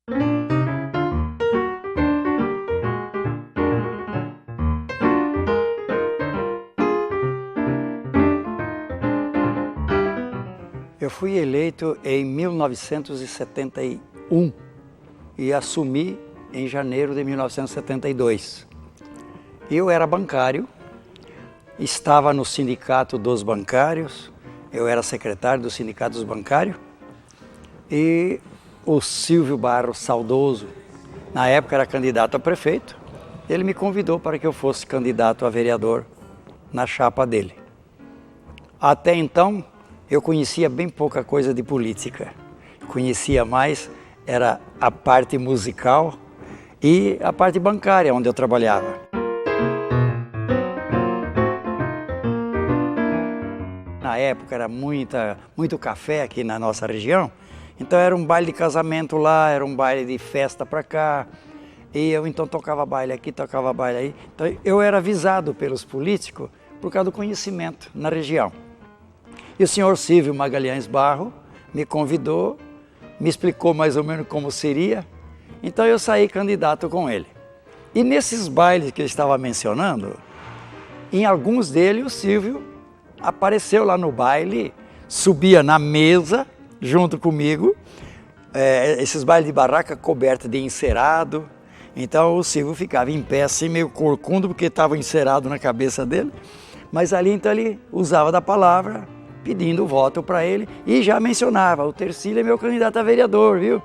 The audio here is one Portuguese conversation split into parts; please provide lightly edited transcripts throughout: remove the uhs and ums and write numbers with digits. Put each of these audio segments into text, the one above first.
Eu fui eleito em 1971 e assumi em janeiro de 1972. Eu era bancário, estava no sindicato dos bancários, eu era secretário do sindicato dos bancários e o Silvio Barros, saudoso, na época era candidato a prefeito, ele me convidou para que eu fosse candidato a vereador na chapa dele. Até então, eu conhecia bem pouca coisa de política. Conhecia mais, era a parte musical e a parte bancária, onde eu trabalhava. Na época era muito café aqui na nossa região, então era um baile de casamento lá, era um baile de festa para cá, e eu então tocava baile aqui, tocava baile aí. Então eu era avisado pelos políticos por causa do conhecimento na região. E o senhor Silvio Magalhães Barro me convidou, me explicou mais ou menos como seria, então eu saí candidato com ele. E nesses bailes que eu estava mencionando, em alguns deles o Silvio apareceu lá no baile, subia na mesa junto comigo, esses bailes de barraca coberta de encerado, então o Silvio ficava em pé assim meio corcundo porque estava encerado na cabeça dele, mas ali então ele usava da palavra, pedindo voto para ele e já mencionava, o Tercílio é meu candidato a vereador, viu?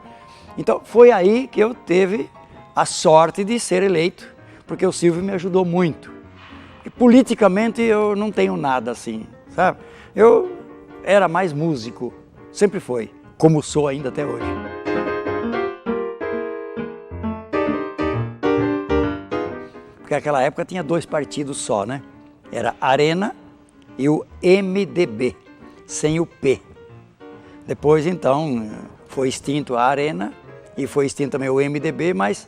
Então foi aí que eu teve a sorte de ser eleito, porque o Silvio me ajudou muito. E politicamente eu não tenho nada assim, sabe? Eu era mais músico, sempre foi, como sou ainda até hoje. Porque naquela época tinha dois partidos só, né? Era Arena e o MDB. Sem o P. Depois, então, foi extinto a Arena e foi extinto também o MDB, mas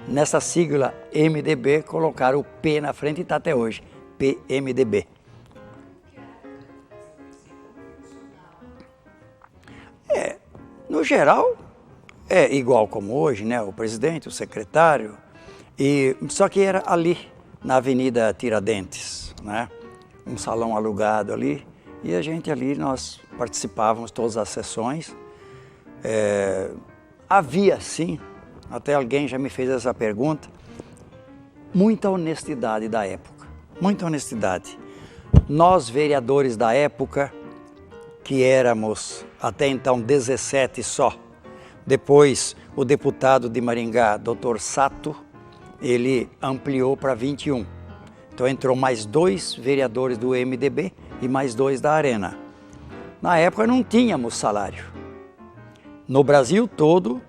nessa sigla MDB colocaram o P na frente e está até hoje, PMDB. No geral, é igual como hoje, né? O presidente, o secretário, só que era ali, na Avenida Tiradentes, né? Um salão alugado ali. E a gente ali, nós participávamos de todas as sessões. Havia sim, até alguém já me fez essa pergunta, muita honestidade da época, muita honestidade. Nós vereadores da época, que éramos até então 17 só, depois o deputado de Maringá, Dr. Sato, ele ampliou para 21. Então entrou mais 2 vereadores do MDB, e mais 2 da Arena. Na época não tínhamos salário. No Brasil todo,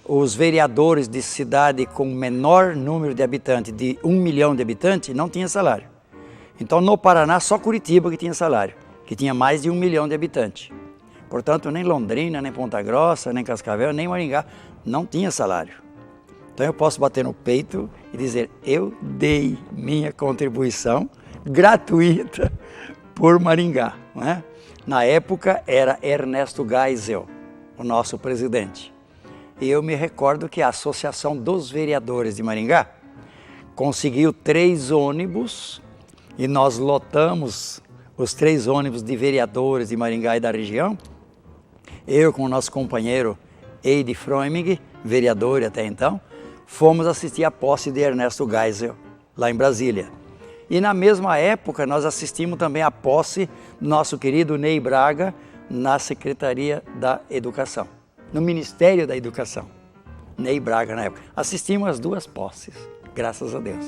os vereadores de cidade com menor número de habitantes, de 1 milhão de habitantes, não tinham salário. Então no Paraná, só Curitiba que tinha salário, que tinha mais de 1 milhão de habitantes. Portanto, nem Londrina, nem Ponta Grossa, nem Cascavel, nem Maringá não tinha salário. Então eu posso bater no peito e dizer, eu dei minha contribuição gratuita por Maringá, né? Na época era Ernesto Geisel, o nosso presidente. E eu me recordo que a Associação dos Vereadores de Maringá conseguiu 3 ônibus e nós lotamos os 3 ônibus de vereadores de Maringá e da região. Eu com o nosso companheiro Eide Froemig, vereador até então, fomos assistir a posse de Ernesto Geisel lá em Brasília. E na mesma época nós assistimos também à posse do nosso querido Ney Braga na Secretaria da Educação, no Ministério da Educação. Ney Braga na época. Assistimos as 2 posses, graças a Deus.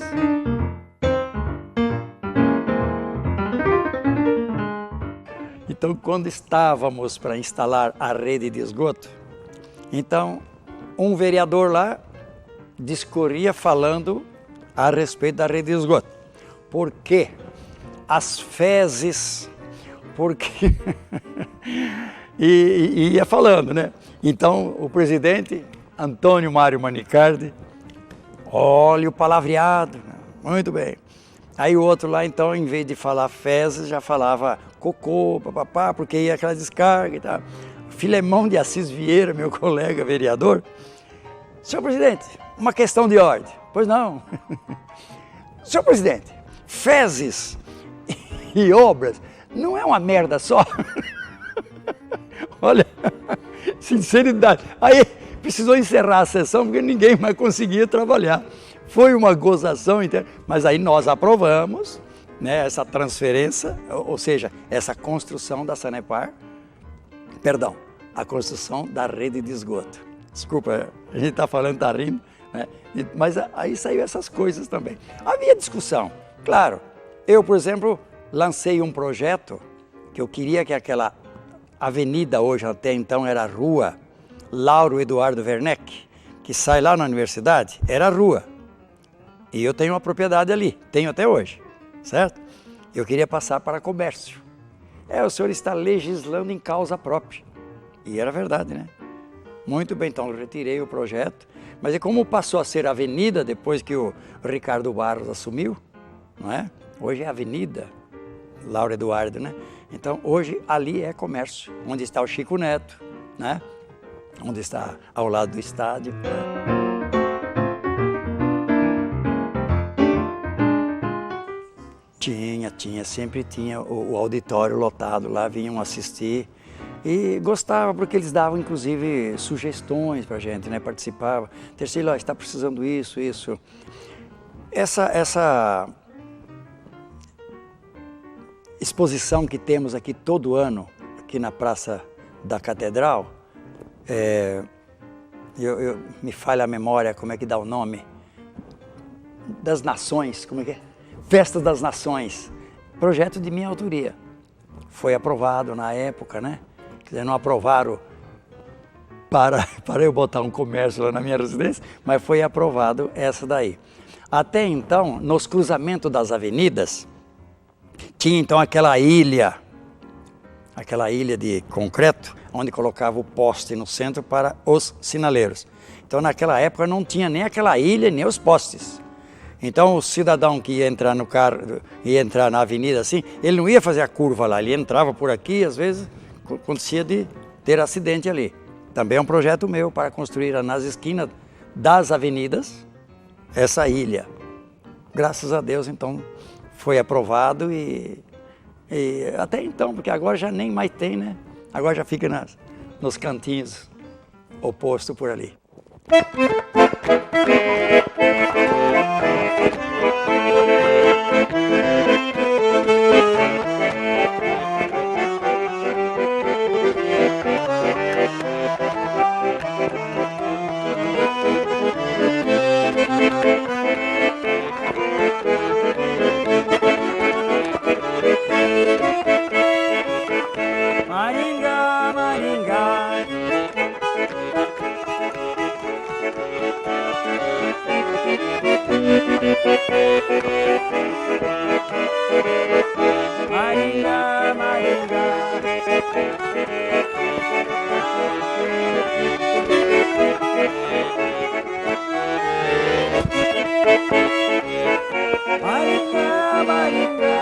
Então quando estávamos para instalar a rede de esgoto, então um vereador lá discorria falando a respeito da rede de esgoto. Por quê? As fezes, porque... e ia falando, né? Então, o presidente, Antônio Mário Manicardi, olha o palavreado, muito bem. Aí o outro lá, então, em vez de falar fezes, já falava cocô, papapá, porque ia aquela descarga e tal. Filemão de Assis Vieira, meu colega vereador, Senhor presidente, uma questão de ordem. Pois não. Senhor presidente, fezes e obras não é uma merda só? Olha, sinceridade. Aí precisou encerrar a sessão porque ninguém mais conseguia trabalhar. Foi uma gozação inteira, mas aí nós aprovamos, né, essa transferência, ou seja, essa construção da Sanepar, perdão, a construção da rede de esgoto. Desculpa, a gente está falando, está rindo, né? Mas aí saiu essas coisas também. Havia discussão, claro. Eu, por exemplo, lancei um projeto que eu queria que aquela avenida, hoje até então era a rua Lauro Eduardo Werneck, que sai lá na universidade, era a rua. E eu tenho uma propriedade ali, tenho até hoje, certo? Eu queria passar para comércio. O senhor está legislando em causa própria. E era verdade, né? Muito bem, então eu retirei o projeto, mas como passou a ser avenida depois que o Ricardo Barros assumiu, não é? Hoje é Avenida Lauro Eduardo, né? Então hoje ali é comércio, onde está o Chico Neto, né? Onde está ao lado do estádio. Sempre tinha o auditório lotado, lá vinham assistir e gostava porque eles davam inclusive sugestões para a gente, né? Participava. Terceiro, está precisando isso. Essa exposição que temos aqui todo ano, aqui na Praça da Catedral, me falha a memória, como é que dá o nome? Das Nações, como é que é? Festa das Nações, projeto de minha autoria. Foi aprovado na época, né? Quer dizer, não aprovaram para eu botar um comércio lá na minha residência, mas foi aprovado essa daí. Até então, nos cruzamentos das avenidas, tinha então aquela ilha de concreto, onde colocava o poste no centro para os sinaleiros. Então naquela época não tinha nem aquela ilha, nem os postes. Então o cidadão que ia entrar no carro, ia entrar na avenida assim, ele não ia fazer a curva lá, ele entrava por aqui, às vezes acontecia de ter acidente ali. Também é um projeto meu para construir nas esquinas das avenidas essa ilha. Graças a Deus, então, foi aprovado e até então, porque agora já nem mais tem, né? Agora já fica nos cantinhos oposto por ali. Maringá, Maringá. Maringá, Maringá. Maringá, Maringá.